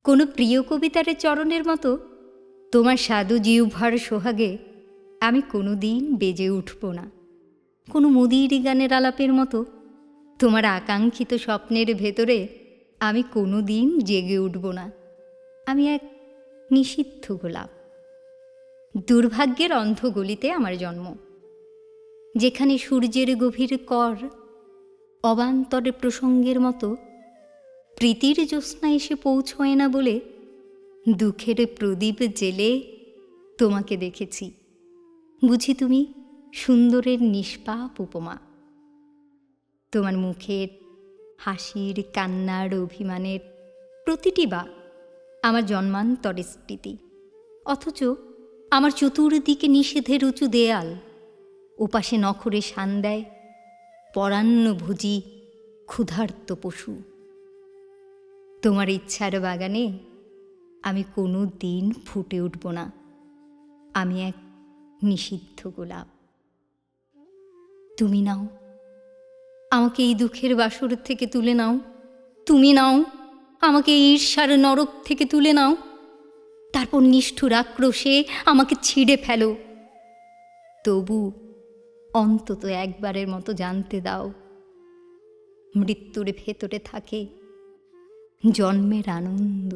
কোনো প্রিয় কবিতার চরণের মতো তোমার সাধু জিহ্বার সোহাগে আমি কোনো দিন বেজে উঠব না। কোনো মুদির গানের আলাপের মতো তোমার আকাঙ্ক্ষিত স্বপ্নের ভেতরে আমি কোনো দিন জেগে উঠব না। আমি এক নিষিদ্ধ গোলাপ। দুর্ভাগ্যের অন্ধগলিতে আমার জন্ম, যেখানে সূর্যের গভীর কর অবান্তরে প্রসঙ্গের মতো প্রীতির জ্যোৎস্না এসে পৌঁছয় না বলে দুঃখের প্রদীপ জেলে তোমাকে দেখেছি। বুঝি তুমি সুন্দরের নিষ্পাপ উপমা। তোমার মুখের হাসির, কান্নার, অভিমানের প্রতিটি বাক আমার জন্মান্তরের স্মৃতি। অথচ আমার চতুর্দিকে নিষেধের উঁচু দেয়াল, ওপাশে নখরে শান দেয় পরান্নভোজী ক্ষুধার্ত পশু। তোমার ইচ্ছার বাগানে আমি কোনো দিন ফুটে উঠব না। আমি এক নিষিদ্ধ গোলাপ। তুমি নাও আমাকে এই দুঃখের বাসর থেকে তুলে নাও। তুমি নাও আমাকে ঈর্ষার নরক থেকে তুলে নাও। তারপর নিষ্ঠুর আক্রোশে আমাকে ছিঁড়ে ফেলো। তবু অন্তত একবারের মতো জানতে দাও, মৃত্যুর ভেতরে থাকে জন্মের আনন্দ।